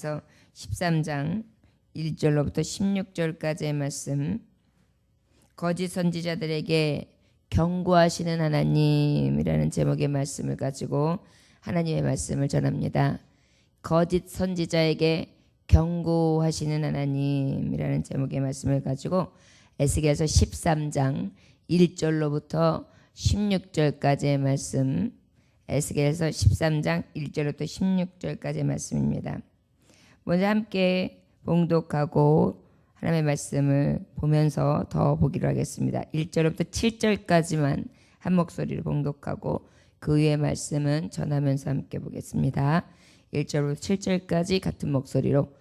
에스겔서 13장 1절로부터 16절까지의 말씀, 거짓 선지자들에게 경고하시는 하나님이라는 제목의 말씀을 가지고 하나님의 말씀을 전합니다. 거짓 선지자에게 경고하시는 하나님이라는 제목의 말씀을 가지고 에스겔서 13장 1절로부터 16절까지의 말씀, 에스겔서 13장 1절부터 16절까지의 말씀입니다. 먼저 함께 봉독하고 하나님의 말씀을 보면서 더 보기로 하겠습니다. 1절부터 7절까지만 한 목소리로 봉독하고 그 위의 말씀은 전하면서 함께 보겠습니다. 1절부터 7절까지 같은 목소리로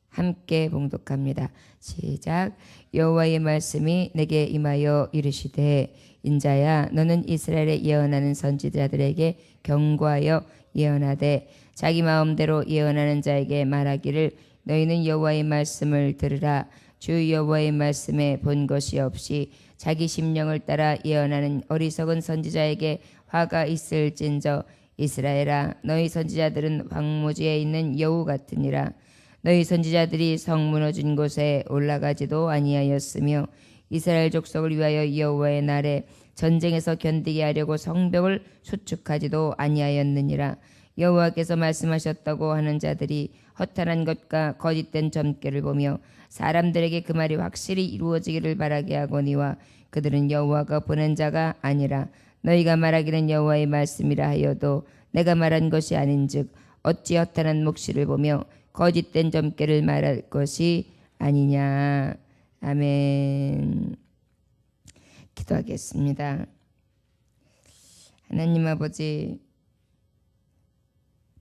함께 봉독합니다. 시작. 여호와의 말씀이 내게 임하여 이르시되, 인자야, 너는 이스라엘에 예언하는 선지자들에게 경고하여 예언하되, 자기 마음대로 예언하는 자에게 말하기를, 너희는 여호와의 말씀을 들으라. 주 여호와의 말씀에 본 것이 없이 자기 심령을 따라 예언하는 어리석은 선지자에게 화가 있을진저, 이스라엘아, 너희 선지자들은 황무지에 있는 여우 같으니라. 너희 선지자들이 성 무너진 곳에 올라가지도 아니하였으며, 이스라엘 족속을 위하여 여호와의 날에 전쟁에서 견디게 하려고 성벽을 수축하지도 아니하였느니라. 여호와께서 말씀하셨다고 하는 자들이 허탄한 것과 거짓된 점괘를 보며 사람들에게 그 말이 확실히 이루어지기를 바라게 하거니와, 그들은 여호와가 보낸 자가 아니라 너희가 말하기는 여호와의 말씀이라 하여도 내가 말한 것이 아닌즉 어찌 허탄한 묵시를 보며 거짓된 점괘를 말할 것이 아니냐. 아멘. 기도하겠습니다. 하나님 아버지,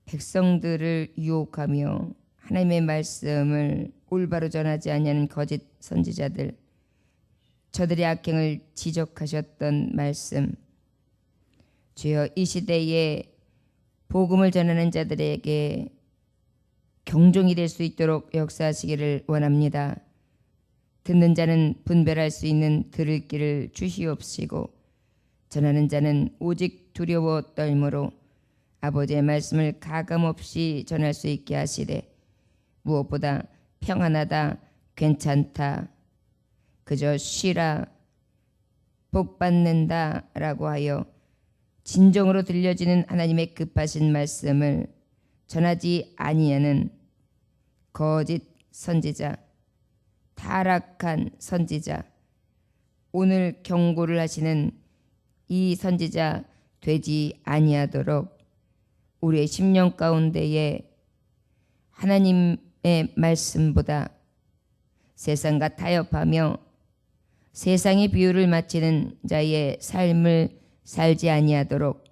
백성들을 유혹하며 하나님의 말씀을 올바로 전하지 아니하는 거짓 선지자들, 저들의 악행을 지적하셨던 말씀, 주여, 이 시대에 복음을 전하는 자들에게 경종이 될 수 있도록 역사하시기를 원합니다. 듣는 자는 분별할 수 있는 들을 길을 주시옵시고, 전하는 자는 오직 두려워 떨므로 아버지의 말씀을 가감없이 전할 수 있게 하시되, 무엇보다 평안하다, 괜찮다, 그저 쉬라, 복받는다 라고 하여 진정으로 들려지는 하나님의 급하신 말씀을 전하지 아니하는 거짓 선지자, 타락한 선지자, 오늘 경고를 하시는 이 선지자 되지 아니하도록 우리의 심령 가운데에 하나님의 말씀보다 세상과 타협하며 세상의 비유를 맞추는 자의 삶을 살지 아니하도록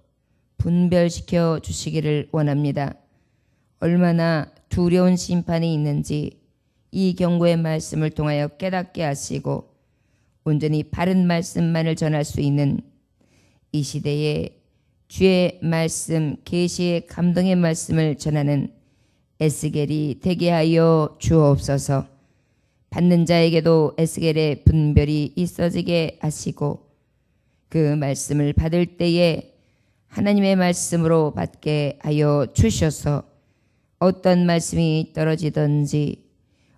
분별시켜 주시기를 원합니다. 얼마나 두려운 심판이 있는지 이 경고의 말씀을 통하여 깨닫게 하시고 온전히 바른 말씀만을 전할 수 있는 이 시대에 주의 말씀, 계시의 감동의 말씀을 전하는 에스겔이 되게 하여 주옵소서. 받는 자에게도 에스겔의 분별이 있어지게 하시고 그 말씀을 받을 때에 하나님의 말씀으로 받게 하여 주셔서 어떤 말씀이 떨어지든지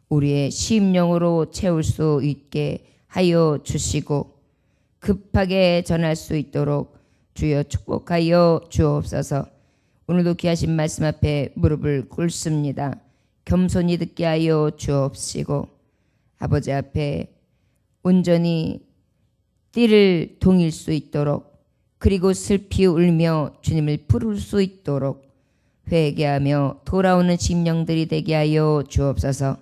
우리의 심령으로 채울 수 있게 하여 주시고 급하게 전할 수 있도록 주여 축복하여 주옵소서. 오늘도 귀하신 말씀 앞에 무릎을 꿇습니다. 겸손히 듣게 하여 주옵시고 아버지 앞에 온전히 띠를 동일 수 있도록, 그리고 슬피 울며 주님을 부를 수 있도록 회개하며 돌아오는 심령들이 되게 하여 주옵소서.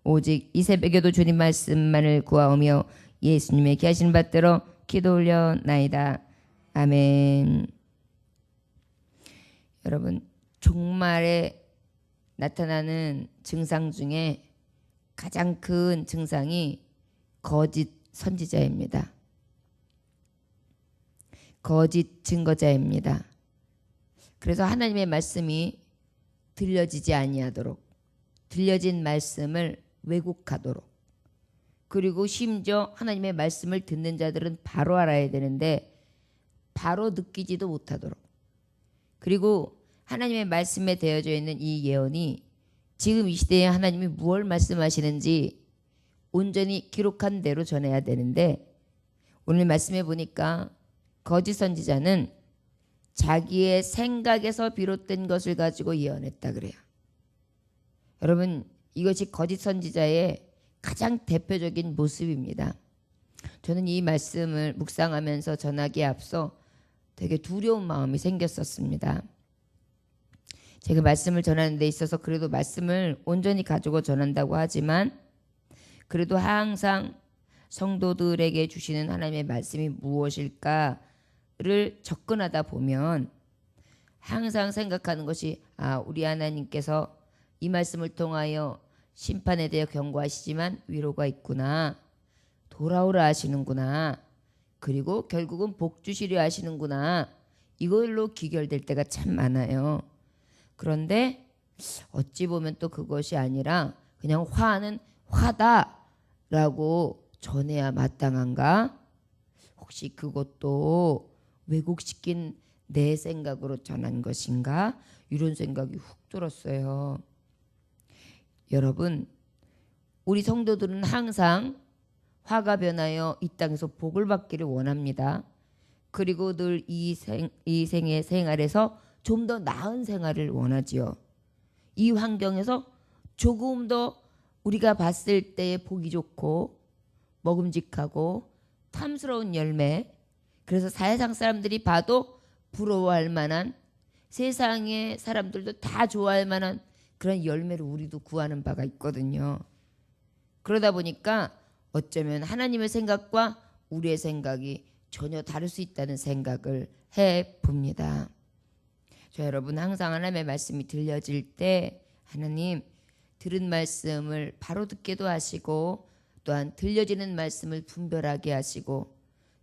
오직 이 새벽에도 주님 말씀만을 구하오며 예수님의 귀하신 받들어 기도 올려나이다. 아멘. 여러분, 종말에 나타나는 증상 중에 가장 큰 증상이 거짓 선지자입니다. 거짓 증거자입니다. 그래서 하나님의 말씀이 들려지지 아니하도록, 들려진 말씀을 왜곡하도록, 그리고 심지어 하나님의 말씀을 듣는 자들은 바로 알아야 되는데 바로 느끼지도 못하도록, 그리고 하나님의 말씀에 되어져 있는 이 예언이 지금 이 시대에 하나님이 무엇을 말씀하시는지 온전히 기록한 대로 전해야 되는데, 오늘 말씀해 보니까 거짓 선지자는 자기의 생각에서 비롯된 것을 가지고 예언했다 그래요. 여러분, 이것이 거짓 선지자의 가장 대표적인 모습입니다. 저는 이 말씀을 묵상하면서 전하기에 앞서 되게 두려운 마음이 생겼었습니다. 제가 말씀을 전하는 데 있어서 그래도 말씀을 온전히 가지고 전한다고 하지만 그래도 항상 성도들에게 주시는 하나님의 말씀이 무엇일까를 접근하다 보면 항상 생각하는 것이, 우리 하나님께서 이 말씀을 통하여 심판에 대해 경고하시지만 위로가 있구나, 돌아오라 하시는구나, 그리고 결국은 복 주시려 하시는구나, 이걸로 귀결될 때가 참 많아요. 그런데 어찌 보면 또 그것이 아니라 그냥 화는 화다라고 전해야 마땅한가? 혹시 그것도 왜곡시킨 내 생각으로 전한 것인가? 이런 생각이 훅 들었어요. 여러분, 우리 성도들은 항상 화가 변하여 이 땅에서 복을 받기를 원합니다. 그리고 늘 이 생의 생활에서 좀 더 나은 생활을 원하지요. 이 환경에서 조금 더 우리가 봤을 때의 보기 좋고 먹음직하고 탐스러운 열매, 그래서 세상 사람들이 봐도 부러워할 만한, 세상의 사람들도 다 좋아할 만한 그런 열매를 우리도 구하는 바가 있거든요. 그러다 보니까 어쩌면 하나님의 생각과 우리의 생각이 전혀 다를 수 있다는 생각을 해봅니다. 저 여러분, 항상 하나님의 말씀이 들려질 때 하나님 들은 말씀을 바로 듣게도 하시고, 또한 들려지는 말씀을 분별하게 하시고,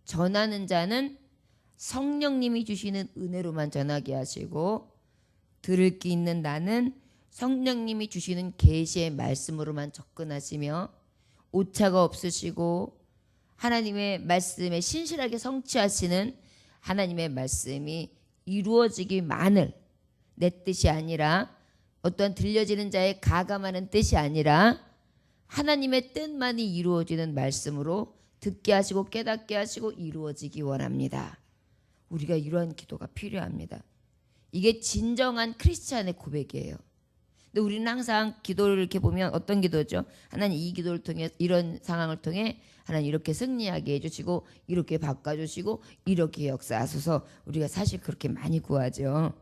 전하는 자는 성령님이 주시는 은혜로만 전하게 하시고, 들을 기 있는 나는 성령님이 주시는 계시의 말씀으로만 접근하시며, 오차가 없으시고 하나님의 말씀에 신실하게 성취하시는 하나님의 말씀이 이루어지기만을, 내 뜻이 아니라 어떠한 들려지는 자의 가감하는 뜻이 아니라 하나님의 뜻만이 이루어지는 말씀으로 듣게 하시고 깨닫게 하시고 이루어지기 원합니다. 우리가 이러한 기도가 필요합니다. 이게 진정한 크리스찬의 고백이에요. 근데 우리는 항상 기도를 이렇게 보면 어떤 기도죠? 하나님, 이 기도를 통해, 이런 상황을 통해 하나님 이렇게 승리하게 해주시고, 이렇게 바꿔주시고, 이렇게 역사하소서. 우리가 사실 그렇게 많이 구하죠.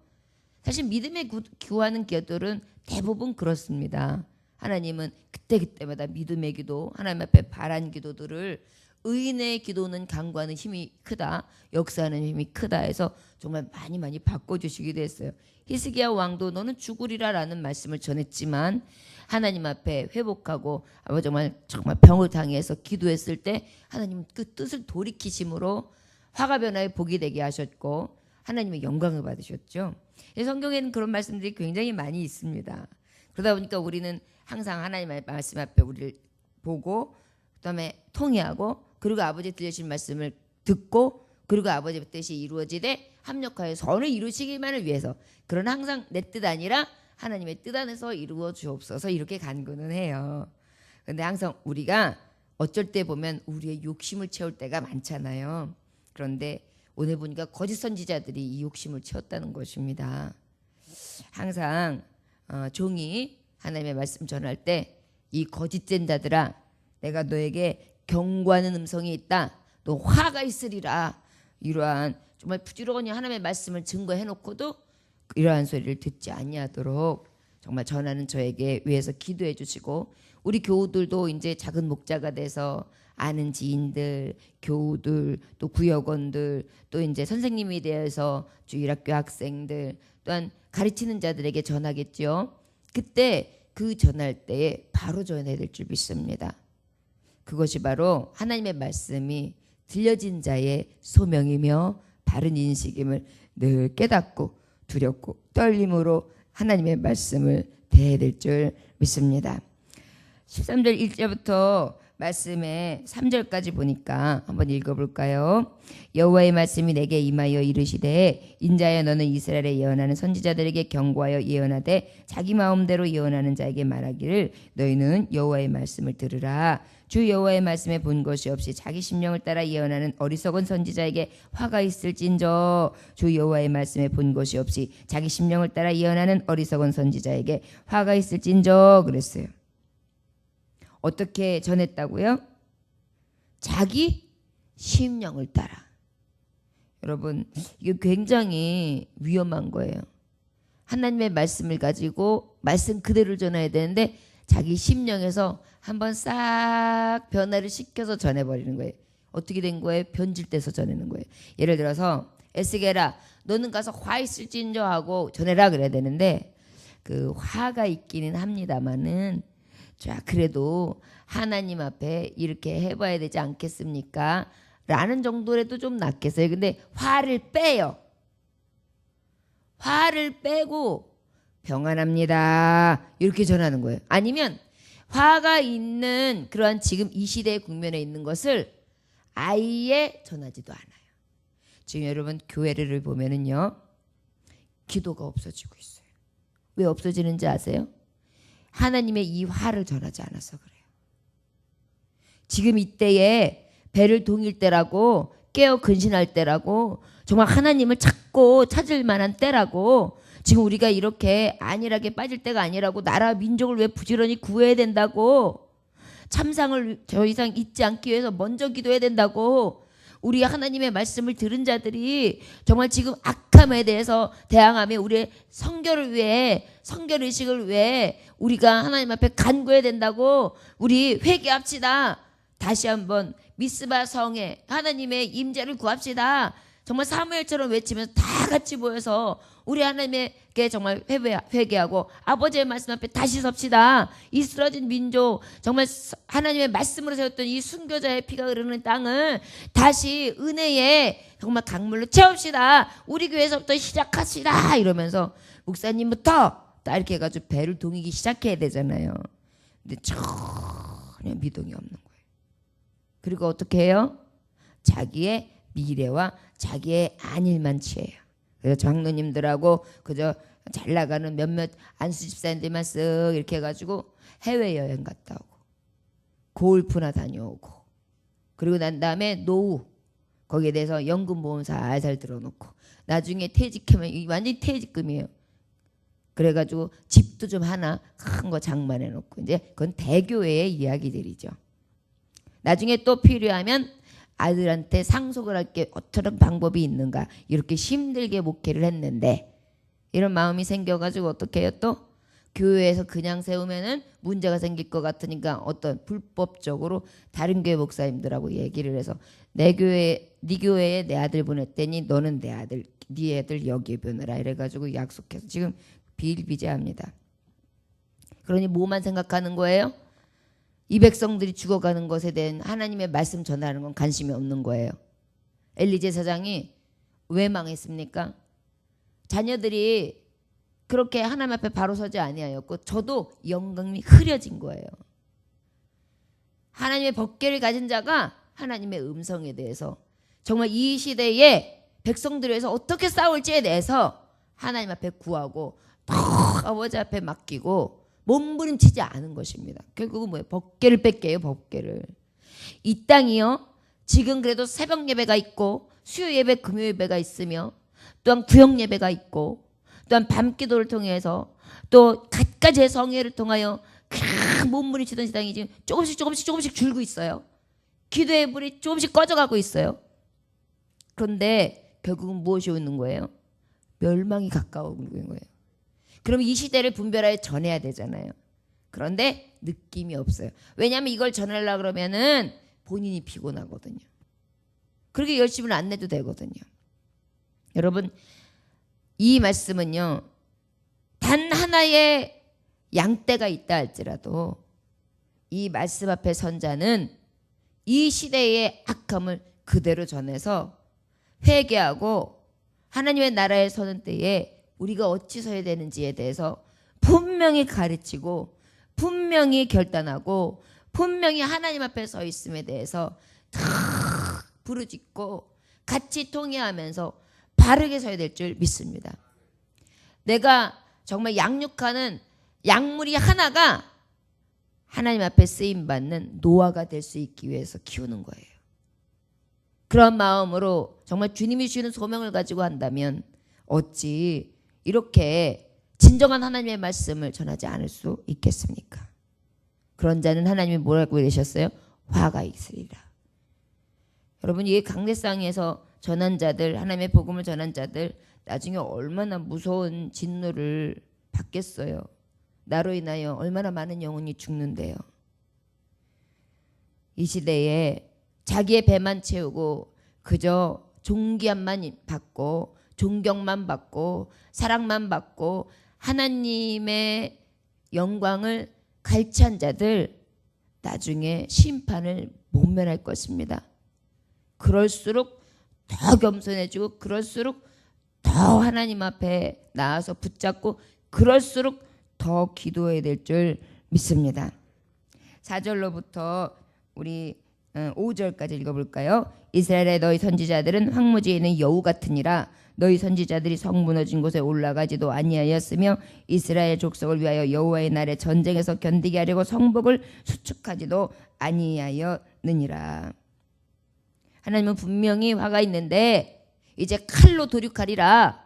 사실 믿음에 구하는 기도들은 대부분 그렇습니다. 하나님은 그때그때마다 믿음의 기도, 하나님 앞에 바란 기도들을, 의인의 기도는 간구하는 힘이 크다, 역사하는 힘이 크다 해서 정말 많이 바꿔주시기도 했어요. 히스기야 왕도 너는 죽으리라 라는 말씀을 전했지만 하나님 앞에 회복하고 정말 병을 당해서 기도했을 때 하나님은 그 뜻을 돌이키심으로 화가 변화에 복이 되게 하셨고 하나님의 영광을 받으셨죠. 성경에는 그런 말씀들이 굉장히 많이 있습니다. 그러다 보니까 우리는 항상 하나님의 말씀 앞에 우리를 보고, 그다음에 통회하고, 그리고 아버지 들려주신 말씀을 듣고, 그리고 아버지의 뜻이 이루어지되 합력하여 선을 이루시기만을 위해서, 그러나 항상 내 뜻 아니라 하나님의 뜻 안에서 이루어 주옵소서, 이렇게 간구는 해요. 근데 항상 우리가 어쩔 때 보면 우리의 욕심을 채울 때가 많잖아요. 그런데 오늘 보니까 거짓 선지자들이 이 욕심을 채웠다는 것입니다. 항상 종이 하나님의 말씀 전할 때, 이 거짓된 자들아, 내가 너에게 경고하는 음성이 있다, 너 화가 있으리라, 이러한 정말 부지런히 하나님의 말씀을 증거해 놓고도 이러한 소리를 듣지 아니하도록 정말 전하는 저에게 위해서 기도해 주시고, 우리 교우들도 이제 작은 목자가 돼서 아는 지인들, 교우들, 또 구역원들, 또 이제 선생님이 되어서 주일학교 학생들, 또한 가르치는 자들에게 전하겠죠. 그때 그 전할 때에 바로 전해야 될 줄 믿습니다. 그것이 바로 하나님의 말씀이 들려진 자의 소명이며 바른 인식임을 늘 깨닫고 두렵고 떨림으로 하나님의 말씀을 대해야 될 줄 믿습니다. 13절 1절부터 말씀에 3절까지 보니까 한번 읽어볼까요? 여호와의 말씀이 내게 임하여 이르시되 인자여 너는 이스라엘에 예언하는 선지자들에게 경고하여 예언하되 자기 마음대로 예언하는 자에게 말하기를 너희는 여호와의 말씀을 들으라. 주 여호와의 말씀에 본 것이 없이 자기 심령을 따라 예언하는 어리석은 선지자에게 화가 있을진저. 주 여호와의 말씀에 본 것이 없이 자기 심령을 따라 예언하는 어리석은 선지자에게 화가 있을진저 그랬어요. 어떻게 전했다고요? 자기 심령을 따라. 여러분, 이게 굉장히 위험한 거예요. 하나님의 말씀을 가지고 말씀 그대로 전해야 되는데 자기 심령에서 한번 싹 변화를 시켜서 전해버리는 거예요. 어떻게 된 거예요? 변질돼서 전하는 거예요. 예를 들어서 에스겔아 너는 가서 화 있을진저 하고 전해라 그래야 되는데 그 화가 있기는 합니다마는 자 그래도 하나님 앞에 이렇게 해봐야 되지 않겠습니까? 라는 정도라도 좀 낫겠어요. 근데 화를 빼요. 화를 빼고 평안합니다 이렇게 전하는 거예요. 아니면 화가 있는 그러한 지금 이 시대의 국면에 있는 것을 아예 전하지도 않아요. 지금 여러분 교회를 보면은요 기도가 없어지고 있어요. 왜 없어지는지 아세요? 하나님의 이 화를 전하지 않아서 그래요. 지금 이때에 배를 동일 때라고 깨어 근신할 때라고 정말 하나님을 찾고 찾을 만한 때라고 지금 우리가 이렇게 안일하게 빠질 때가 아니라고 나라 민족을 왜 부지런히 구해야 된다고 참상을 더 이상 잊지 않기 위해서 먼저 기도해야 된다고 우리 하나님의 말씀을 들은 자들이 정말 지금 악함에 대해서 대항하며 우리의 성결을 위해 성결의식을 위해 우리가 하나님 앞에 간구해야 된다고 우리 회개합시다. 다시 한번 미스바 성에 하나님의 임재를 구합시다. 정말 사무엘처럼 외치면서 다 같이 모여서 우리 하나님께 정말 회개하고 아버지의 말씀 앞에 다시 섭시다. 이 쓰러진 민족 정말 하나님의 말씀으로 세웠던 이 순교자의 피가 흐르는 땅을 다시 은혜의 정말 강물로 채웁시다. 우리 교회에서부터 시작합시다. 이러면서 목사님부터 딱 이렇게 해가지고 배를 동이기 시작해야 되잖아요. 근데 전혀 미동이 없는 거예요. 그리고 어떻게 해요? 자기의 미래와 자기의 안일만 취해요. 그래서 장로님들하고 그저 잘 나가는 몇몇 안수 집사님들만 쓱 이렇게 해가지고 해외여행 갔다 오고 골프나 다녀오고 그리고 난 다음에 노후 거기에 대해서 연금보험 살살 들어놓고 나중에 퇴직하면 완전히 퇴직금이에요. 그래가지고 집도 좀 하나 큰 거 장만해놓고 이제 그건 대교회의 이야기들이죠. 나중에 또 필요하면 아들한테 상속을 할 게 어떤 방법이 있는가 이렇게 힘들게 목회를 했는데 이런 마음이 생겨가지고 어떻게 해요? 또 교회에서 그냥 세우면은 문제가 생길 것 같으니까 어떤 불법적으로 다른 교회 목사님들하고 얘기를 해서 내 교회 네 교회에 내 아들 보냈더니 너는 내 아들 네 애들 여기에 보내라 이래가지고 약속해서 지금 비일비재합니다. 그러니 뭐만 생각하는 거예요? 이 백성들이 죽어가는 것에 대한 하나님의 말씀 전하는 건 관심이 없는 거예요. 엘리제 사장이 왜 망했습니까? 자녀들이 그렇게 하나님 앞에 바로 서지 아니하였고 저도 영광이 흐려진 거예요. 하나님의 법궤를 가진 자가 하나님의 음성에 대해서 정말 이 시대에 백성들을 위해서 어떻게 싸울지에 대해서 하나님 앞에 구하고 더 아버지 앞에 맡기고 몸부림치지 않은 것입니다. 결국은 뭐예요? 법궤를 뺏겨요. 법궤를. 이 땅이요. 지금 그래도 새벽 예배가 있고 수요 예배, 금요 예배가 있으며 또한 구역 예배가 있고 또한 밤기도를 통해서 또 갖가지의 성회를 통하여 몸부림치던 시장이 지금 조금씩 줄고 있어요. 기도의 불이 조금씩 꺼져가고 있어요. 그런데 결국은 무엇이 오는 거예요? 멸망이 가까워오는 거예요. 그럼 이 시대를 분별하여 전해야 되잖아요. 그런데 느낌이 없어요. 왜냐하면 이걸 전하려고 그러면은 본인이 피곤하거든요. 그렇게 열심을 안 내도 되거든요. 여러분 이 말씀은요. 단 하나의 양떼가 있다 할지라도 이 말씀 앞에 선 자는 이 시대의 악함을 그대로 전해서 회개하고 하나님의 나라에 서는 때에 우리가 어찌 서야 되는지에 대해서 분명히 가르치고 분명히 결단하고 분명히 하나님 앞에 서 있음에 대해서 다 부르짖고 같이 통회하면서 바르게 서야 될 줄 믿습니다. 내가 정말 양육하는 약물이 하나가 하나님 앞에 쓰임받는 노아가 될 수 있기 위해서 키우는 거예요. 그런 마음으로 정말 주님이 주시는 소명을 가지고 한다면 어찌 이렇게 진정한 하나님의 말씀을 전하지 않을 수 있겠습니까? 그런 자는 하나님이 뭐라고 그러셨어요? 화가 있으리라. 여러분, 이 강대상에서 전한 자들, 하나님의 복음을 전한 자들 나중에 얼마나 무서운 진노를 받겠어요. 나로 인하여 얼마나 많은 영혼이 죽는데요. 이 시대에 자기의 배만 채우고 그저 존귀함만 받고 존경만 받고 사랑만 받고 하나님의 영광을 갈취한 자들 나중에 심판을 모면할 것입니다. 그럴수록 더 겸손해지고 그럴수록 더 하나님 앞에 나아서 붙잡고 그럴수록 더 기도해야 될 줄 믿습니다. 4절로부터 우리 5절까지 읽어볼까요? 이스라엘의 너희 선지자들은 황무지에 있는 여우 같으니라. 너희 선지자들이 성 무너진 곳에 올라가지도 아니하였으며 이스라엘 족속을 위하여 여호와의 날에 전쟁에서 견디게 하려고 성벽을 수축하지도 아니하였느니라. 하나님은 분명히 화가 있는데 이제 칼로 도륙하리라,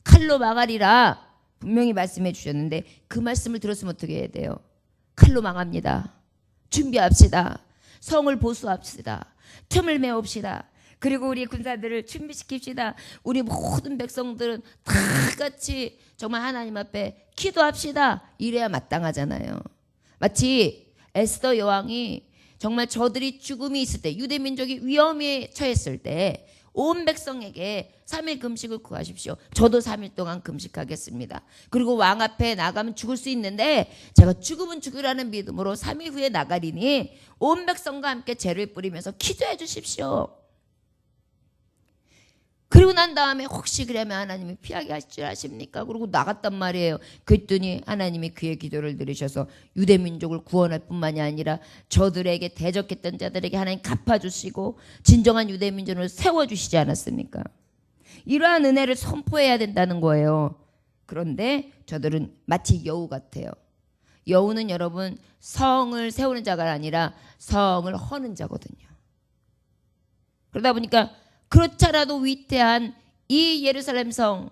칼로 망하리라 분명히 말씀해 주셨는데 그 말씀을 들었으면 어떻게 해야 돼요? 칼로 망합니다. 준비합시다. 성을 보수합시다. 틈을 메웁시다. 그리고 우리 군사들을 준비시킵시다. 우리 모든 백성들은 다 같이 정말 하나님 앞에 기도합시다. 이래야 마땅하잖아요. 마치 에스더 여왕이 정말 저들이 죽음이 있을 때, 유대 민족이 위험에 처했을 때 온 백성에게 3일 금식을 구하십시오. 저도 3일 동안 금식하겠습니다. 그리고 왕 앞에 나가면 죽을 수 있는데 제가 죽으면 죽으라는 믿음으로 3일 후에 나가리니 온 백성과 함께 재를 뿌리면서 기도해 주십시오. 그리고 난 다음에 혹시 그러면 하나님이 피하게 하실 줄 아십니까? 그러고 나갔단 말이에요. 그랬더니 하나님이 그의 기도를 들으셔서 유대 민족을 구원할 뿐만이 아니라 저들에게 대적했던 자들에게 하나님 갚아주시고 진정한 유대 민족을 세워주시지 않았습니까? 이러한 은혜를 선포해야 된다는 거예요. 그런데 저들은 마치 여우 같아요. 여우는 여러분 성을 세우는 자가 아니라 성을 허는 자거든요. 그러다 보니까 그렇잖아도 위태한 이 예루살렘 성,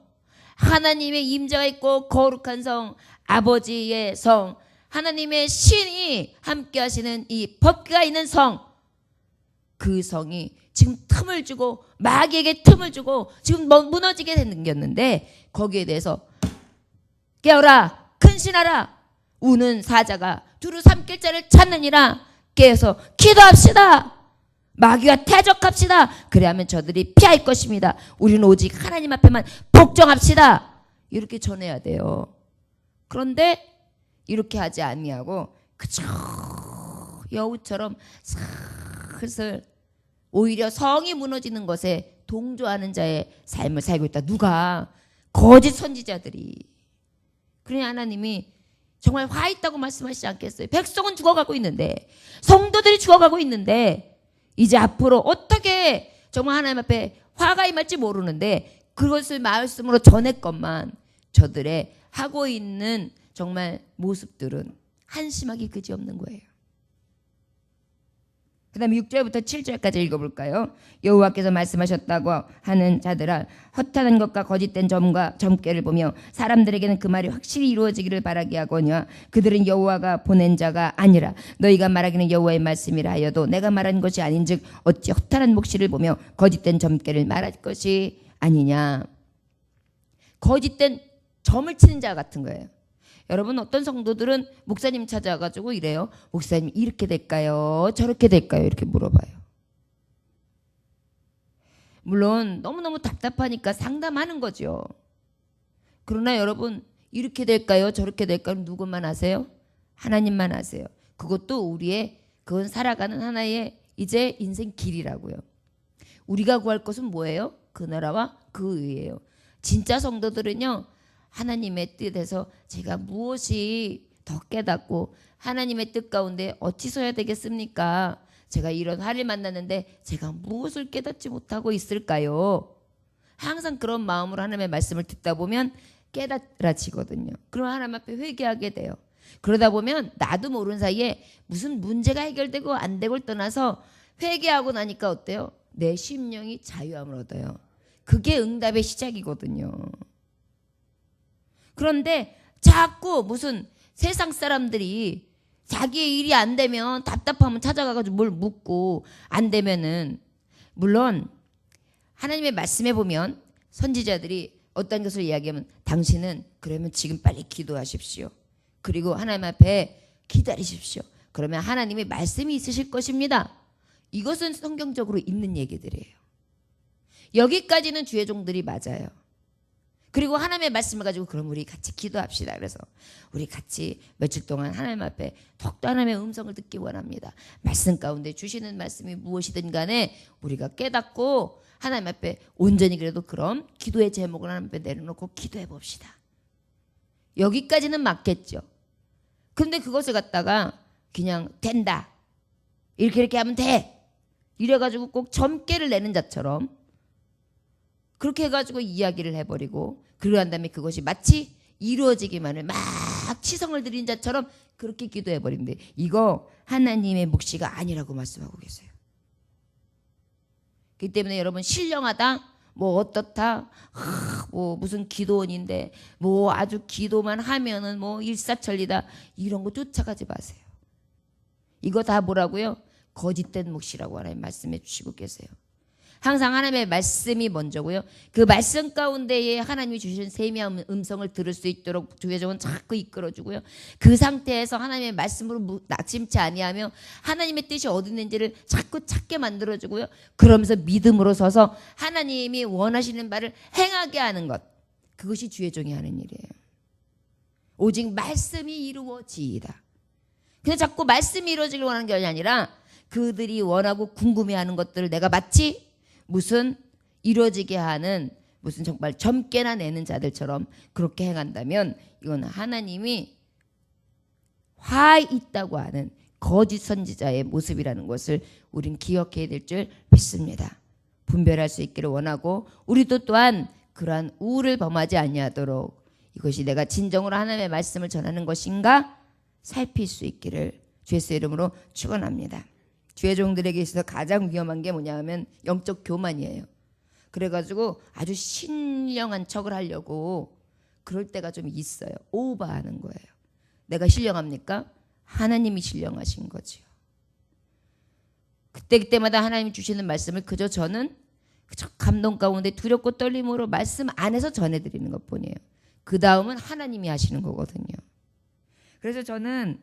하나님의 임재가 있고 거룩한 성, 아버지의 성, 하나님의 신이 함께 하시는 이 법궤가 있는 성, 그 성이 지금 틈을 주고 마귀에게 틈을 주고 지금 무너지게 생겼는데 거기에 대해서 깨어라, 근신하라, 우는 사자가 두루 삼킬 자를 찾느니라. 깨어서 기도합시다. 마귀와 대적합시다. 그래야만 저들이 피할 것입니다. 우리는 오직 하나님 앞에만 복종합시다. 이렇게 전해야 돼요. 그런데 이렇게 하지 아니하고 그저 여우처럼 슬슬 오히려 성이 무너지는 것에 동조하는 자의 삶을 살고 있다. 누가? 거짓 선지자들이. 그러니 하나님이 정말 화 있다고 말씀하시지 않겠어요? 백성은 죽어가고 있는데, 성도들이 죽어가고 있는데 이제 앞으로 어떻게 정말 하나님 앞에 화가 임할지 모르는데 그것을 말씀으로 전했건만 저들의 하고 있는 정말 모습들은 한심하기 그지없는 거예요. 그 다음에 6절부터 7절까지 읽어볼까요? 여호와께서 말씀하셨다고 하는 자들아, 허탄한 것과 거짓된 점과 점괘를 보며 사람들에게는 그 말이 확실히 이루어지기를 바라게 하거니와 그들은 여호와가 보낸 자가 아니라 너희가 말하기는 여호와의 말씀이라 하여도 내가 말한 것이 아닌즉 어찌 허탄한 묵시를 보며 거짓된 점괘를 말할 것이 아니냐. 거짓된 점을 치는 자 같은 거예요. 여러분, 어떤 성도들은 목사님 찾아가지고 이래요. 목사님 이렇게 될까요? 저렇게 될까요? 이렇게 물어봐요. 물론 너무너무 답답하니까 상담하는 거죠. 그러나 여러분, 이렇게 될까요? 저렇게 될까요? 누구만 아세요? 하나님만 아세요. 그것도 그건 살아가는 하나의 이제 인생 길이라고요. 우리가 구할 것은 뭐예요? 그 나라와 그 의예요. 진짜 성도들은요, 하나님의 뜻에서 제가 무엇이 더 깨닫고 하나님의 뜻 가운데 어찌서 해야 되겠습니까? 제가 이런 화를 만났는데 제가 무엇을 깨닫지 못하고 있을까요? 항상 그런 마음으로 하나님의 말씀을 듣다 보면 깨달아지거든요. 그럼 하나님 앞에 회개하게 돼요. 그러다 보면 나도 모르는 사이에 무슨 문제가 해결되고 안 되고를 떠나서 회개하고 나니까 어때요? 내 심령이 자유함을 얻어요. 그게 응답의 시작이거든요. 그런데 자꾸 무슨 세상 사람들이 자기의 일이 안 되면 답답하면 찾아가가지고 뭘 묻고, 안 되면은, 물론 하나님의 말씀에 보면 선지자들이 어떤 것을 이야기하면 당신은 그러면 지금 빨리 기도하십시오. 그리고 하나님 앞에 기다리십시오. 그러면 하나님의 말씀이 있으실 것입니다. 이것은 성경적으로 있는 얘기들이에요. 여기까지는 주의 종들이 맞아요. 그리고 하나님의 말씀을 가지고 그럼 우리 같이 기도합시다. 그래서 우리 같이 며칠 동안 하나님 앞에 더욱더 하나님의 음성을 듣기 원합니다. 말씀 가운데 주시는 말씀이 무엇이든 간에 우리가 깨닫고 하나님 앞에 온전히 그래도 그럼 기도의 제목을 하나님 앞에 내려놓고 기도해 봅시다. 여기까지는 맞겠죠. 그런데 그것을 갖다가 그냥 된다. 이렇게 하면 돼. 이래가지고 꼭 점괘를 내는 자처럼 그렇게 해가지고 이야기를 해버리고 그러고 난 다음에 그것이 마치 이루어지기만을 막 치성을 드린 자처럼 그렇게 기도해버린데 이거 하나님의 묵시가 아니라고 말씀하고 계세요. 그렇기 때문에 여러분 신령하다 뭐 어떻다 뭐 무슨 기도원인데 뭐 아주 기도만 하면은 뭐 일사천리다 이런 거 쫓아가지 마세요. 이거 다 뭐라고요? 거짓된 묵시라고 하나님 말씀해 주시고 계세요. 항상 하나님의 말씀이 먼저고요. 그 말씀 가운데에 하나님이 주신 세미한 음성을 들을 수 있도록 주의종은 자꾸 이끌어주고요. 그 상태에서 하나님의 말씀으로 낙심치 아니하며 하나님의 뜻이 어디 있는지를 자꾸 찾게 만들어주고요. 그러면서 믿음으로 서서 하나님이 원하시는 바를 행하게 하는 것. 그것이 주의종이 하는 일이에요. 오직 말씀이 이루어지이다. 근데 자꾸 말씀이 이루어지길 원하는 게 아니라 그들이 원하고 궁금해하는 것들을 내가 마치 무슨 이루어지게 하는 무슨 정말 점괘나 내는 자들처럼 그렇게 행한다면 이건 하나님이 화 있다고 하는 거짓 선지자의 모습이라는 것을 우린 기억해야 될 줄 믿습니다. 분별할 수 있기를 원하고 우리도 또한 그러한 우를 범하지 아니하도록 이것이 내가 진정으로 하나님의 말씀을 전하는 것인가 살필 수 있기를 주 예수의 이름으로 축원합니다. 주의 종들에게 있어서 가장 위험한 게 뭐냐 하면 영적 교만이에요. 그래가지고 아주 신령한 척을 하려고 그럴 때가 좀 있어요. 오버하는 거예요. 내가 신령합니까? 하나님이 신령하신 거지요. 그때마다 하나님이 주시는 말씀을 그저 저는 그저 감동 가운데 두렵고 떨림으로 말씀 안에서 전해드리는 것뿐이에요. 그 다음은 하나님이 하시는 거거든요. 그래서 저는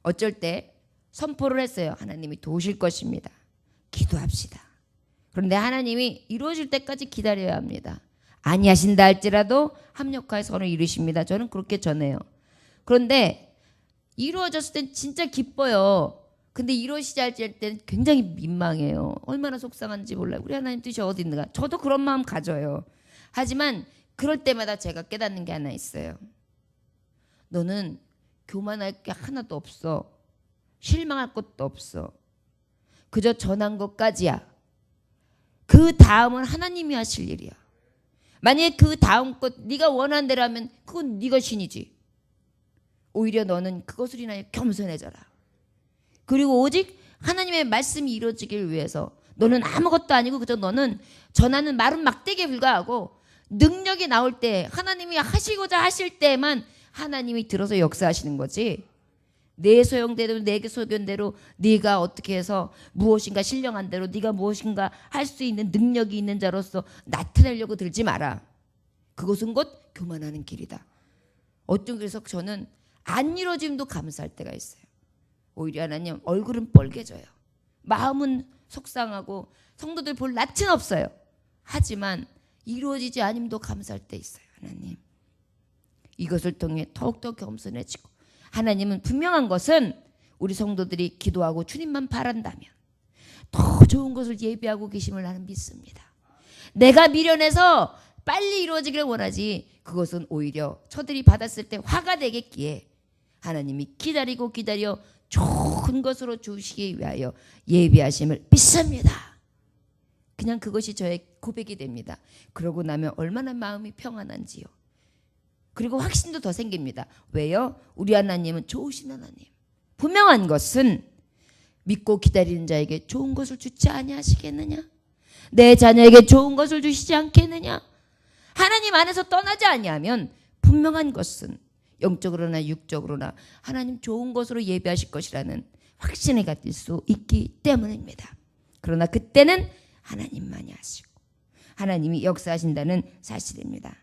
어쩔 때 선포를 했어요. 하나님이 도우실 것입니다. 기도합시다. 그런데 하나님이 이루어질 때까지 기다려야 합니다. 아니하신다 할지라도 합력하여 선을 이루십니다. 저는 그렇게 전해요. 그런데 이루어졌을 땐 진짜 기뻐요. 근데 이루어지지 않을 때는 굉장히 민망해요. 얼마나 속상한지 몰라요. 우리 하나님 뜻이 어디 있는가. 저도 그런 마음 가져요. 하지만 그럴 때마다 제가 깨닫는 게 하나 있어요. 너는 교만할 게 하나도 없어. 실망할 것도 없어. 그저 전한 것까지야. 그 다음은 하나님이 하실 일이야. 만약에 그 다음 것 네가 원하는 대로 하면 그건 네 것이지. 오히려 너는 그것을 인하여 겸손해져라. 그리고 오직 하나님의 말씀이 이루어지길 위해서 너는 아무것도 아니고 그저 너는 전하는 마른 막대기에 불과하고 능력이 나올 때 하나님이 하시고자 하실 때만 하나님이 들어서 역사하시는 거지. 내 소용대로 내 소견대로 네가 어떻게 해서 무엇인가 신령한 대로 네가 무엇인가 할 수 있는 능력이 있는 자로서 나타내려고 들지 마라. 그것은 곧 교만하는 길이다. 어떤 그래서 저는 안 이루어짐도 감사할 때가 있어요. 오히려 하나님 얼굴은 뻘개져요. 마음은 속상하고 성도들 볼 낯은 없어요. 하지만 이루어지지 않음도 감사할 때 있어요. 하나님 이것을 통해 더욱더 겸손해지고 하나님은 분명한 것은 우리 성도들이 기도하고 주님만 바란다면 더 좋은 것을 예비하고 계심을 나는 믿습니다. 내가 미련해서 빨리 이루어지기를 원하지 그것은 오히려 저들이 받았을 때 화가 되겠기에 하나님이 기다리고 기다려 좋은 것으로 주시기 위하여 예비하심을 믿습니다. 그냥 그것이 저의 고백이 됩니다. 그러고 나면 얼마나 마음이 평안한지요. 그리고 확신도 더 생깁니다. 왜요? 우리 하나님은 좋으신 하나님. 분명한 것은 믿고 기다리는 자에게 좋은 것을 주지 아니하시겠느냐? 내 자녀에게 좋은 것을 주시지 않겠느냐? 하나님 안에서 떠나지 아니하면 분명한 것은 영적으로나 육적으로나 하나님 좋은 것으로 예비하실 것이라는 확신을 가질 수 있기 때문입니다. 그러나 그때는 하나님만이 하시고 하나님이 역사하신다는 사실입니다.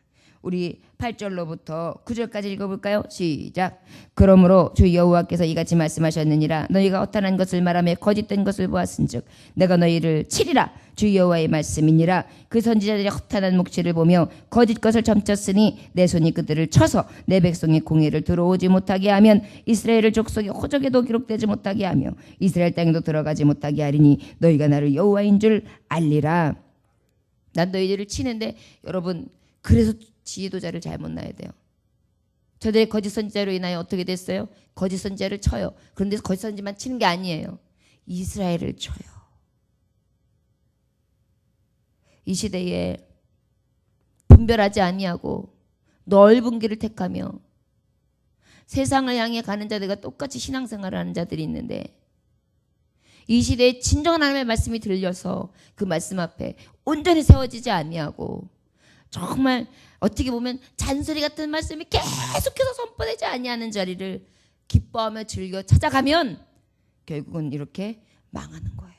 우리 8절로부터 9절까지 읽어볼까요? 시작. 그러므로 주 여호와께서 이같이 말씀하셨느니라. 너희가 허탄한 것을 말하며 거짓된 것을 보았은즉 내가 너희를 치리라. 주 여호와의 말씀이니라. 그 선지자들이 허탄한 묵시를 보며 거짓 것을 점쳤으니 내 손이 그들을 쳐서 내 백성의 공의를 들어오지 못하게 하면 이스라엘을 족속의 호적에도 기록되지 못하게 하며 이스라엘 땅에도 들어가지 못하게 하리니 너희가 나를 여호와인 줄 알리라. 난 너희들을 치는데 여러분 그래서 지도자를 잘못 놔야 돼요. 저들의 거짓 선지자로 인하여 어떻게 됐어요? 거짓 선지자를 쳐요. 그런데 거짓 선지만 치는 게 아니에요. 이스라엘을 쳐요. 이 시대에 분별하지 아니하고 넓은 길을 택하며 세상을 향해 가는 자들과 똑같이 신앙생활을 하는 자들이 있는데 이 시대에 진정한 하나님의 말씀이 들려서 그 말씀 앞에 온전히 세워지지 아니하고 정말 어떻게 보면 잔소리 같은 말씀이 계속해서 선포되지 아니하는 자리를 기뻐하며 즐겨 찾아가면 결국은 이렇게 망하는 거예요.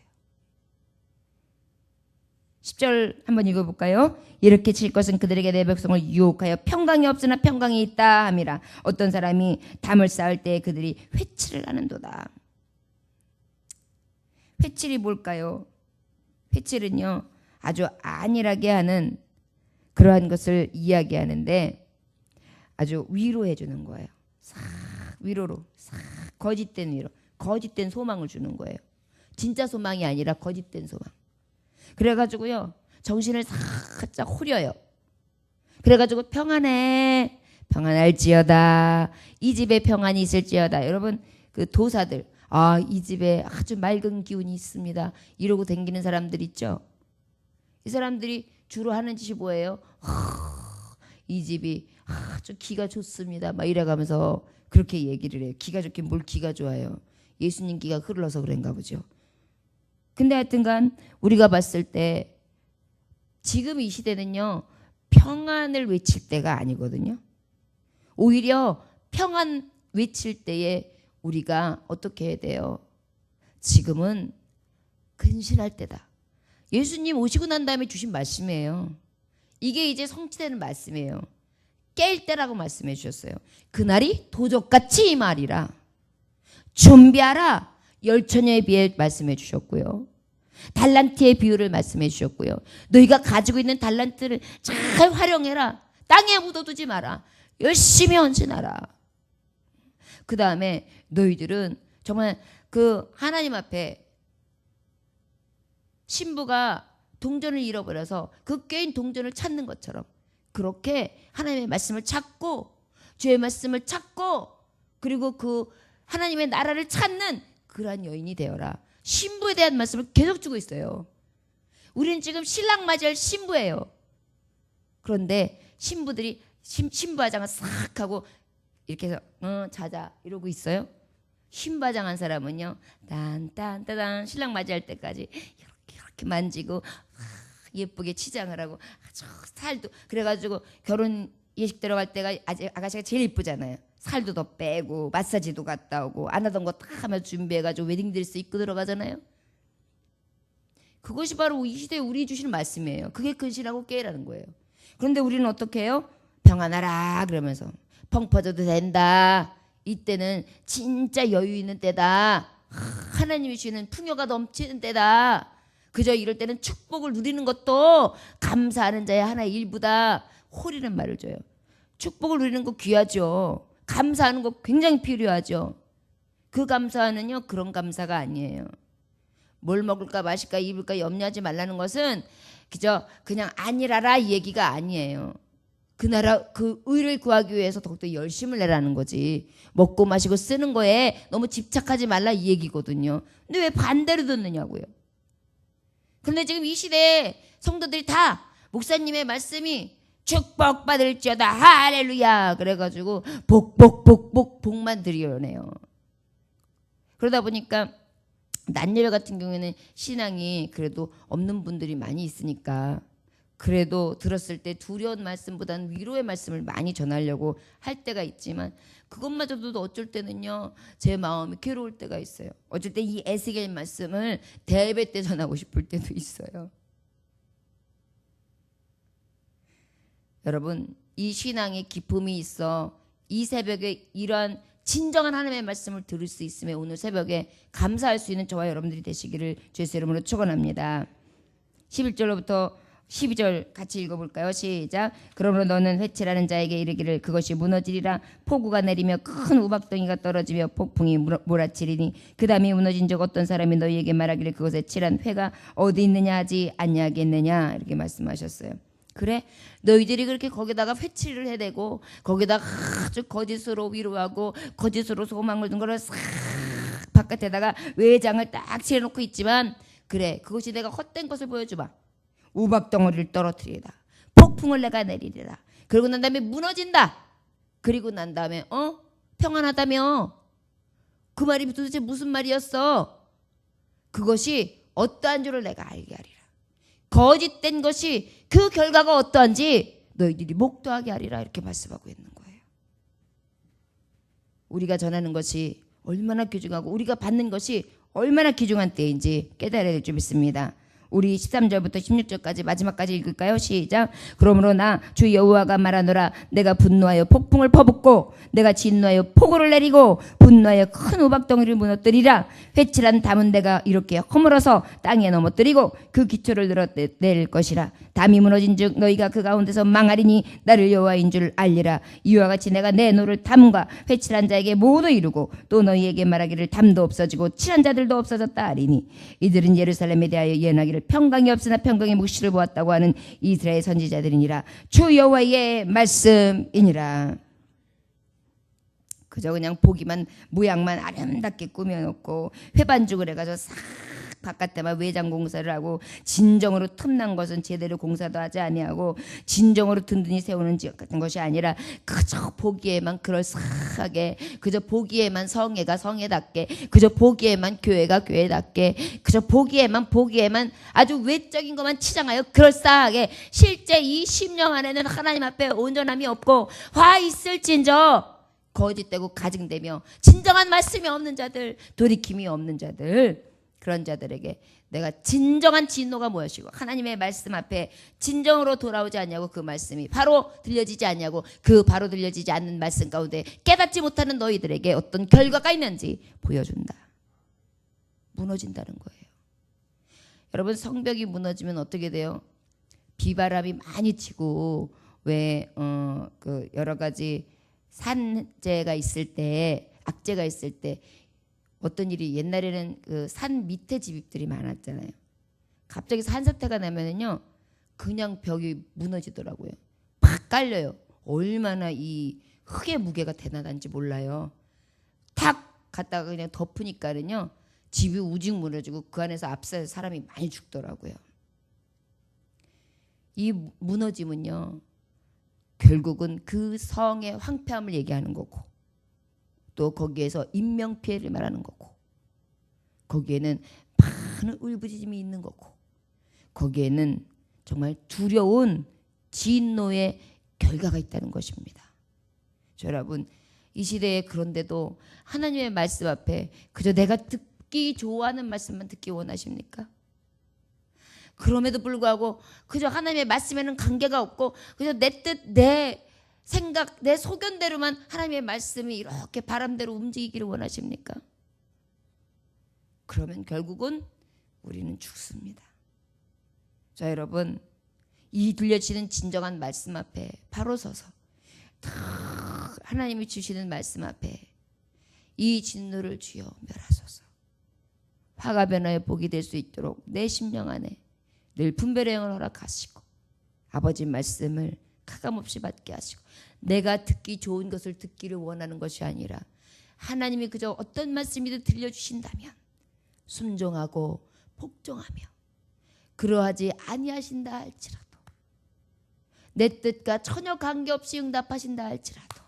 10절 한번 읽어볼까요? 이렇게 칠 것은 그들에게 내 백성을 유혹하여 평강이 없으나 평강이 있다 함이라. 어떤 사람이 담을 쌓을 때 그들이 회칠을 하는도다. 회칠이 뭘까요? 회칠은요 아주 안일하게 하는 그러한 것을 이야기하는데 아주 위로해 주는 거예요. 싹 위로로 싹 거짓된 위로, 거짓된 소망을 주는 거예요. 진짜 소망이 아니라 거짓된 소망. 그래가지고요 정신을 살짝 후려요. 그래가지고 평안해, 평안할지어다, 이 집에 평안이 있을지어다. 여러분 그 도사들 이 집에 아주 맑은 기운이 있습니다 이러고 다니는 사람들 있죠. 이 사람들이 주로 하는 짓이 뭐예요? 이 집이 아주 기가 좋습니다 막 이래가면서 그렇게 얘기를 해요. 기가 좋긴 뭘 기가 좋아요. 예수님 기가 흘러서 그런가 보죠. 근데 하여튼간 우리가 봤을 때 지금 이 시대는요 평안을 외칠 때가 아니거든요. 오히려 평안 외칠 때에 우리가 어떻게 해야 돼요? 지금은 근신할 때다. 예수님 오시고 난 다음에 주신 말씀이에요. 이게 이제 성취되는 말씀이에요. 깰 때라고 말씀해 주셨어요. 그날이 도적같이 임하리라. 준비하라. 열처녀에 비해 말씀해 주셨고요. 달란트의 비유를 말씀해 주셨고요. 너희가 가지고 있는 달란트를 잘 활용해라. 땅에 묻어두지 마라. 열심히 헌신하라. 그 다음에 너희들은 정말 그 하나님 앞에 신부가 동전을 잃어버려서 그 꿰인 동전을 찾는 것처럼 그렇게 하나님의 말씀을 찾고 주의 말씀을 찾고 그리고 그 하나님의 나라를 찾는 그러한 여인이 되어라. 신부에 대한 말씀을 계속 주고 있어요. 우리는 지금 신랑 맞이할 신부예요. 그런데 신부들이 신부 화장을 싹 하고 이렇게 해서 자자 이러고 있어요. 신부 화장한 사람은요 딴딴따단 신랑 맞이할 때까지 이렇게 만지고 예쁘게 치장을 하고 살도 그래가지고 결혼 예식 들어갈 때가 아가씨가 제일 예쁘잖아요. 살도 더 빼고 마사지도 갔다 오고 안 하던 거 다 하며 준비해가지고 웨딩드레스 입고 들어가잖아요. 그것이 바로 이 시대에 우리 주시는 말씀이에요. 그게 근신하고 깨라는 거예요. 그런데 우리는 어떻게 해요? 평안하라 그러면서 펑 퍼져도 된다. 이때는 진짜 여유 있는 때다. 하나님이 주시는 풍요가 넘치는 때다. 그저 이럴 때는 축복을 누리는 것도 감사하는 자의 하나의 일부다. 홀이라는 말을 줘요. 축복을 누리는 거 귀하죠. 감사하는 거 굉장히 필요하죠. 그 감사는요 그런 감사가 아니에요. 뭘 먹을까 마실까 입을까 염려하지 말라는 것은 그냥 안일하라 이 얘기가 아니에요. 그 나라 그 의를 구하기 위해서 더욱더 열심을 내라는 거지. 먹고 마시고 쓰는 거에 너무 집착하지 말라 이 얘기거든요. 근데 왜 반대로 듣느냐고요. 그런데 지금 이 시대에 성도들이 다 목사님의 말씀이 축복받을지어다 할렐루야 그래가지고 복만 드리려네요. 그러다 보니까 난예배 같은 경우에는 신앙이 그래도 없는 분들이 많이 있으니까 그래도 들었을 때 두려운 말씀보다는 위로의 말씀을 많이 전하려고 할 때가 있지만 그것마저도 어쩔 때는요 제 마음이 괴로울 때가 있어요. 어쩔 때 이 에스겔 말씀을 대예배 때 전하고 싶을 때도 있어요. 여러분 이 신앙에 기쁨이 있어 이 새벽에 이러한 진정한 하나님의 말씀을 들을 수 있음에 오늘 새벽에 감사할 수 있는 저와 여러분들이 되시기를 주 예수 이름으로 축원합니다. 11절로부터 12절 같이 읽어볼까요? 시작. 그러므로 너는 회칠하는 자에게 이르기를 그것이 무너지리라. 폭우가 내리며 큰 우박덩이가 떨어지며 폭풍이 몰아치리니 그 다음에 무너진 적 어떤 사람이 너희에게 말하기를 그것에 칠한 회가 어디 있느냐 하지 아니하겠느냐 이렇게 말씀하셨어요. 그래 너희들이 그렇게 거기다가 회칠을 해대고 거기다가 아주 거짓으로 위로하고 거짓으로 소망을 둔 거를 싹 바깥에다가 외장을 딱 칠해놓고 있지만 그래 그것이 내가 헛된 것을 보여줘봐. 우박덩어리를 떨어뜨리다. 폭풍을 내가 내리리라. 그리고 난 다음에 무너진다. 그리고 난 다음에 평안하다며. 그 말이 도대체 무슨 말이었어? 그것이 어떠한 줄을 내가 알게 하리라. 거짓된 것이 그 결과가 어떠한지 너희들이 목도하게 하리라 이렇게 말씀하고 있는 거예요. 우리가 전하는 것이 얼마나 귀중하고 우리가 받는 것이 얼마나 귀중한 때인지 깨달아야 될 줄 믿습니다. 우리 13절부터 16절까지 마지막까지 읽을까요? 시작. 그러므로 나 주 여호와가 말하노라. 내가 분노하여 폭풍을 퍼붓고 내가 진노하여 폭우를 내리고 분노하여 큰 우박덩이를 무너뜨리라. 회칠한 담은 내가 이렇게 허물어서 땅에 넘어뜨리고 그 기초를 늘어낼 것이라. 담이 무너진 즉 너희가 그 가운데서 망하리니 나를 여호와인 줄 알리라. 이와 같이 내가 내 노를 담과 회칠한 자에게 모두 이루고 또 너희에게 말하기를 담도 없어지고 칠한 자들도 없어졌다 하리니 이들은 예루살렘에 대하여 예언하기를 평강이 없으나 평강의 묵시를 보았다고 하는 이스라엘 선지자들이니라. 주 여호와의 말씀이니라. 그저 그냥 보기만 모양만 아름답게 꾸며놓고 회반죽을 해가지고 싹 바깥에만 외장 공사를 하고 진정으로 틈난 것은 제대로 공사도 하지 아니하고 진정으로 든든히 세우는 지역 같은 것이 아니라 그저 보기에만 그럴싸하게 그저 보기에만 성회가 성회답게 그저 보기에만 교회가 교회답게 그저 보기에만 아주 외적인 것만 치장하여 그럴싸하게 실제 이 심령 안에는 하나님 앞에 온전함이 없고 화 있을진저 거짓되고 가증되며 진정한 말씀이 없는 자들 돌이킴이 없는 자들 그런 자들에게 내가 진정한 진노가 무엇이고 하나님의 말씀 앞에 진정으로 돌아오지 않냐고 그 말씀이 바로 들려지지 않냐고 그 바로 들려지지 않는 말씀 가운데 깨닫지 못하는 너희들에게 어떤 결과가 있는지 보여준다. 무너진다는 거예요. 여러분 성벽이 무너지면 어떻게 돼요? 비바람이 많이 치고 왜 그 여러 가지 산재가 있을 때 악재가 있을 때 어떤 일이 옛날에는 그 산 밑에 집들이 많았잖아요. 갑자기 산사태가 나면은요 그냥 벽이 무너지더라고요. 팍 깔려요. 얼마나 이 흙의 무게가 대단한지 몰라요. 탁 갔다가 그냥 덮으니까는요 집이 우직 무너지고 그 안에서 앞서 사람이 많이 죽더라고요. 이 무너짐은요 결국은 그 성의 황폐함을 얘기하는 거고 또 거기에서 인명피해를 말하는 거고 거기에는 많은 울부짖음이 있는 거고 거기에는 정말 두려운 진노의 결과가 있다는 것입니다. 여러분 이 시대에 그런데도 하나님의 말씀 앞에 그저 내가 듣기 좋아하는 말씀만 듣기 원하십니까? 그럼에도 불구하고 그저 하나님의 말씀에는 관계가 없고 그저 내 뜻, 내 생각, 내 소견대로만 하나님의 말씀이 이렇게 바람대로 움직이기를 원하십니까? 그러면 결국은 우리는 죽습니다. 자 여러분 이 들려지는 진정한 말씀 앞에 바로 서서 하나님이 주시는 말씀 앞에 이 진노를 주여 멸하소서. 화가 변화의 복이 될 수 있도록 내 심령 안에 늘 분별의 영을 허락하시고 아버지 말씀을 가감없이 받게 하시고, 내가 듣기 좋은 것을 듣기를 원하는 것이 아니라 하나님이 그저 어떤 말씀이든 들려주신다면 순종하고 복종하며, 그러하지 아니하신다 할지라도, 내 뜻과 전혀 관계없이 응답하신다 할지라도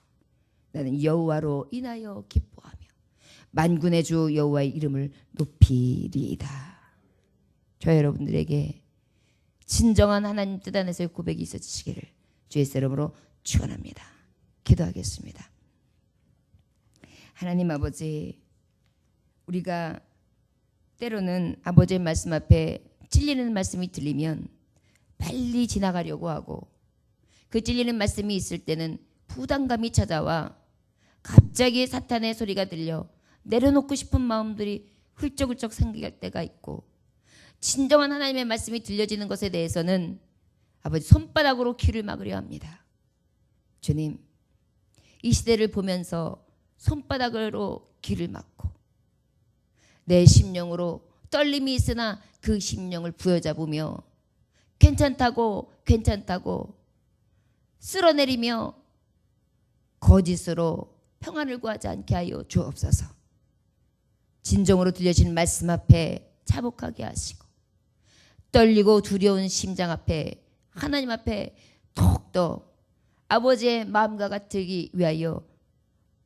나는 여호와로 인하여 기뻐하며 만군의 주 여호와의 이름을 높이리이다. 저 여러분들에게 진정한 하나님 뜻 안에서의 고백이 있어지시기를 주의 이름으로 축원합니다. 기도하겠습니다. 하나님 아버지, 우리가 때로는 아버지의 말씀 앞에 찔리는 말씀이 들리면 빨리 지나가려고 하고, 그 찔리는 말씀이 있을 때는 부담감이 찾아와 갑자기 사탄의 소리가 들려 내려놓고 싶은 마음들이 훌쩍훌쩍 생길 때가 있고, 진정한 하나님의 말씀이 들려지는 것에 대해서는 아버지 손바닥으로 귀를 막으려 합니다. 주님, 이 시대를 보면서 손바닥으로 귀를 막고 내 심령으로 떨림이 있으나 그 심령을 부여잡으며 괜찮다고 쓸어내리며 거짓으로 평안을 구하지 않게 하여 주옵소서. 진정으로 들려지는 말씀 앞에 자복하게 하시고, 떨리고 두려운 심장 앞에 하나님 앞에 더욱더 아버지의 마음과 같기 위하여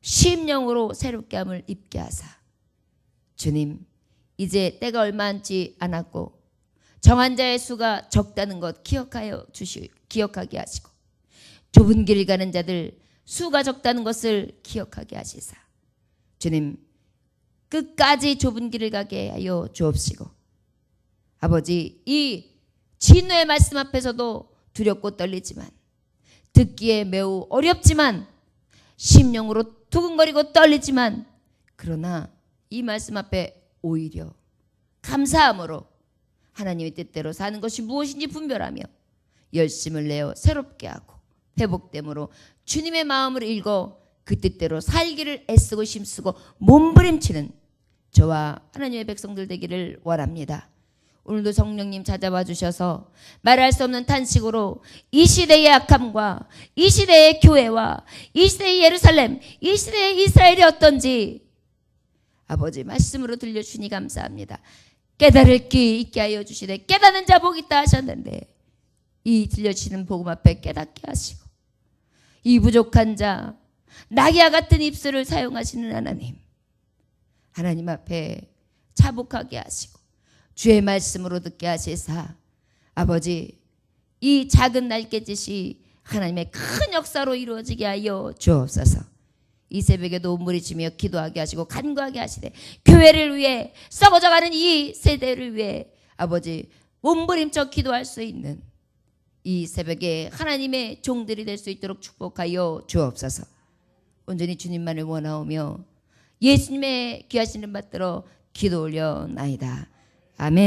심령으로 새롭게 함을 입게 하사, 주님, 이제 때가 얼마 남지 않았고 정한 자의 수가 적다는 것 기억하게 하시고, 좁은 길을 가는 자들 수가 적다는 것을 기억하게 하시사, 주님, 끝까지 좁은 길을 가게 하여 주옵시고, 아버지, 이 진노의 말씀 앞에서도 두렵고 떨리지만, 듣기에 매우 어렵지만, 심령으로 두근거리고 떨리지만, 그러나 이 말씀 앞에 오히려 감사함으로 하나님의 뜻대로 사는 것이 무엇인지 분별하며 열심을 내어 새롭게 하고 회복됨으로 주님의 마음을 읽어 그 뜻대로 살기를 애쓰고 힘쓰고 몸부림치는 저와 하나님의 백성들 되기를 원합니다. 오늘도 성령님 찾아와 주셔서 말할 수 없는 탄식으로 이 시대의 악함과 이 시대의 교회와 이 시대의 예루살렘, 이 시대의 이스라엘이 어떤지 아버지 말씀으로 들려주시니 감사합니다. 깨달을 귀 있게 하여 주시되 깨닫는 자 복 있다 하셨는데, 이 들려주시는 복음 앞에 깨닫게 하시고, 이 부족한 자 낙이와 같은 입술을 사용하시는 하나님 앞에 자복하게 하시고 주의 말씀으로 듣게 하시사, 아버지, 이 작은 날갯짓이 하나님의 큰 역사로 이루어지게 하여 주옵소서. 이 새벽에도 몸부림치며 기도하게 하시고 간구하게 하시되, 교회를 위해 썩어져가는 이 세대를 위해 아버지 몸부림쳐 기도할 수 있는 이 새벽에 하나님의 종들이 될 수 있도록 축복하여 주옵소서. 온전히 주님만을 원하오며 예수님의 귀하신 이름 받들어 기도 올려나이다. 아멘.